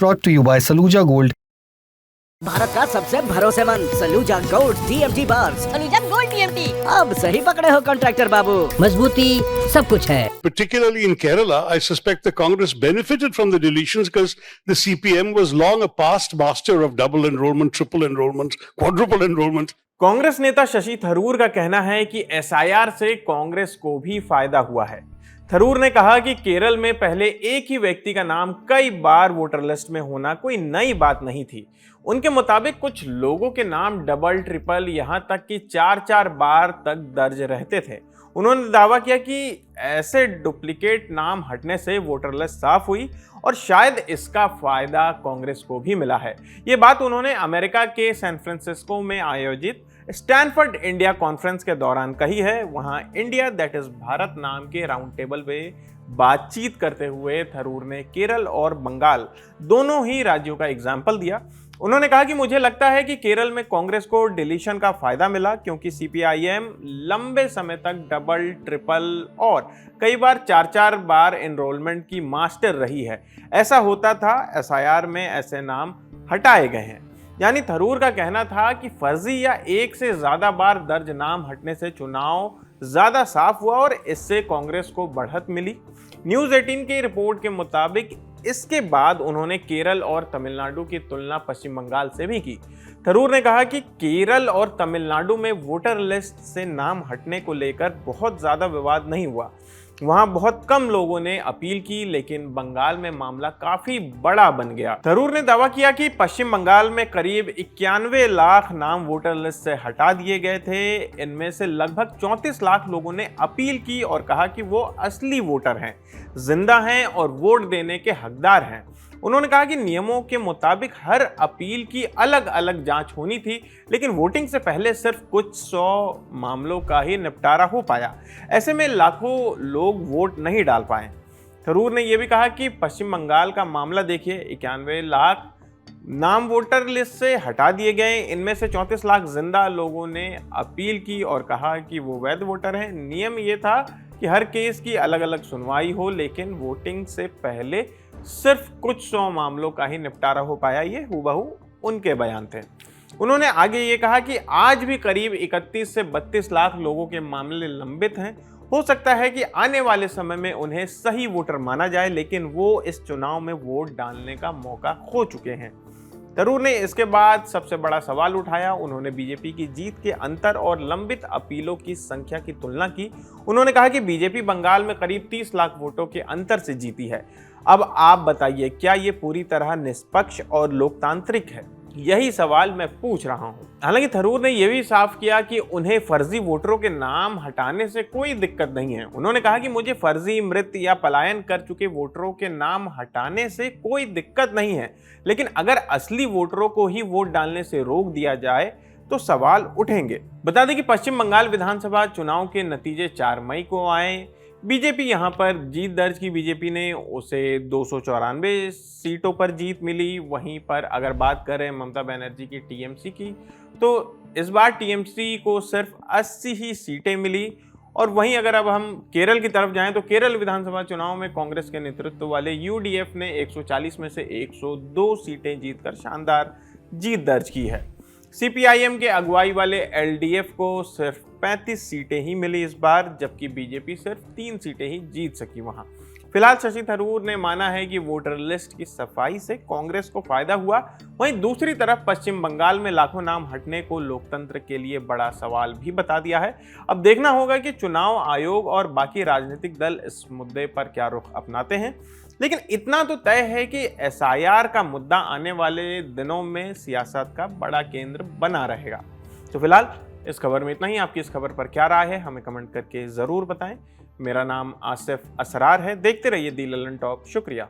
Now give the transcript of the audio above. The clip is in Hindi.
brought to you by Saluja Gold. Bharat का सबसे भरोसेमंद सलूजा गोल्ड टीएमटी बार। Saluja gold TMT. अब सही पकड़े हो कॉन्ट्रैक्टर बाबू, मजबूती सब कुछ है। Particularly in Kerala, I suspect the Congress benefited from the deletions because the CPM was long a past master of double enrollment, triple enrollment, quadruple enrollment. Congress नेता शशि थरूर का कहना है कि एसआईआर से कांग्रेस को भी फायदा हुआ है। थरूर ने कहा कि केरल में पहले एक ही व्यक्ति का नाम कई बार वोटर लिस्ट में होना कोई नई बात नहीं थी। उनके मुताबिक कुछ लोगों के नाम डबल, ट्रिपल, यहां तक कि 4-4 बार तक दर्ज रहते थे। उन्होंने दावा किया कि ऐसे डुप्लीकेट नाम हटने से वोटर लिस्ट साफ हुई और शायद इसका फायदा कांग्रेस को भी मिला है। ये बात उन्होंने अमेरिका के सैन फ्रांसिस्को में आयोजित स्टैनफोर्ड इंडिया कॉन्फ्रेंस के दौरान कही है। वहां इंडिया दैट इज भारत नाम के राउंड टेबल पे बातचीत करते हुए थरूर ने केरल और बंगाल दोनों ही राज्यों का एग्जाम्पल दिया। उन्होंने कहा कि मुझे लगता है कि केरल में कांग्रेस को डिलीशन का फायदा मिला क्योंकि सीपीआईएम लंबे समय तक डबल, ट्रिपल और कई बार 4-4 बार एनरोलमेंट की मास्टर रही है। ऐसा होता था, एसआईआर में ऐसे नाम हटाए गए हैं। यानी थरूर का कहना था कि फर्जी या एक से ज्यादा बार दर्ज नाम हटने से चुनाव ज्यादा साफ हुआ और इससे कांग्रेस को बढ़त मिली। न्यूज़ 18 की रिपोर्ट के मुताबिक इसके बाद उन्होंने केरल और तमिलनाडु की तुलना पश्चिम बंगाल से भी की। थरूर ने कहा कि केरल और तमिलनाडु में वोटर लिस्ट से नाम हटने को लेकर बहुत ज्यादा विवाद नहीं हुआ। वहां बहुत कम लोगों ने अपील की, लेकिन बंगाल में मामला काफी बड़ा बन गया। थरूर ने दावा किया कि पश्चिम बंगाल में करीब 91 लाख नाम वोटर लिस्ट से हटा दिए गए थे। इनमें से लगभग 34 लाख लोगों ने अपील की और कहा कि वो असली वोटर हैं, जिंदा हैं और वोट देने के हकदार हैं। उन्होंने कहा कि नियमों के मुताबिक हर अपील की अलग अलग जांच होनी थी, लेकिन वोटिंग से पहले सिर्फ कुछ 100 मामलों का ही निपटारा हो पाया। ऐसे में लाखों लोग वोट नहीं डाल पाए। थरूर ने यह भी कहा कि पश्चिम बंगाल का मामला देखिए, 91 लाख नाम वोटर लिस्ट से हटा दिए गए। इनमें से 34 लाख जिंदा लोगों ने अपील की और कहा कि वो वैध वोटर हैं। नियम ये था कि हर केस की अलग अलग सुनवाई हो, लेकिन वोटिंग से पहले सिर्फ कुछ 100 मामलों का ही निपटारा हो पाया। ये हूबहू उनके बयान थे। उन्होंने आगे ये कहा कि आज भी करीब 31 से 32 लाख लोगों के मामले लंबित हैं। हो सकता है कि आने वाले समय में उन्हें सही वोटर माना जाए, लेकिन वो इस चुनाव में वोट डालने का मौका खो चुके हैं। थरूर ने इसके बाद सबसे बड़ा सवाल उठाया। उन्होंने बीजेपी की जीत के अंतर और लंबित अपीलों की संख्या की तुलना की। उन्होंने कहा कि बीजेपी बंगाल में करीब 30 लाख वोटों के अंतर से जीती है। अब आप बताइए, क्या ये पूरी तरह निष्पक्ष और लोकतांत्रिक है? यही सवाल मैं पूछ रहा हूं। हालांकि थरूर ने यह भी साफ किया कि उन्हें फर्जी वोटरों के नाम हटाने से कोई दिक्कत नहीं है। उन्होंने कहा कि मुझे फर्जी, मृत या पलायन कर चुके वोटरों के नाम हटाने से कोई दिक्कत नहीं है, लेकिन अगर असली वोटरों को ही वोट डालने से रोक दिया जाए तो सवाल उठेंगे। बता दें कि पश्चिम बंगाल विधानसभा चुनाव के नतीजे 4 मई को आए। बीजेपी यहां पर जीत दर्ज की। बीजेपी ने उसे 294 सीटों पर जीत मिली। वहीं पर अगर बात करें ममता बनर्जी की टीएमसी की, तो इस बार टीएमसी को सिर्फ 80 ही सीटें मिली। और वहीं अगर अब हम केरल की तरफ जाएं तो केरल विधानसभा चुनाव में कांग्रेस के नेतृत्व वाले यूडीएफ ने 140 में से 102 सीटें जीतकर शानदार जीत दर्ज की है। सीपीआईएम के अगुवाई वाले एलडीएफ को सिर्फ 35 सीटें ही मिली इस बार, जबकि बीजेपी सिर्फ 3 सीटें ही जीत सकी वहां। फिलहाल शशि थरूर ने माना है कि वोटर लिस्ट की सफाई से कांग्रेस को फायदा हुआ। वहीं दूसरी तरफ पश्चिम बंगाल में लाखों नाम हटने को लोकतंत्र के लिए बड़ा सवाल भी बता दिया है। अब देखना होगा कि चुनाव आयोग और बाकी राजनीतिक दल इस मुद्दे पर क्या रुख अपनाते हैं। लेकिन इतना तो तय है कि एसआईआर का मुद्दा आने वाले दिनों में सियासत का बड़ा केंद्र बना रहेगा। तो फिलहाल इस खबर में इतना ही। आपकी इस खबर पर क्या राय है, हमें कमेंट करके जरूर बताएं। मेरा नाम आसिफ असरार है। देखते रहिए दी ललन टॉप। शुक्रिया।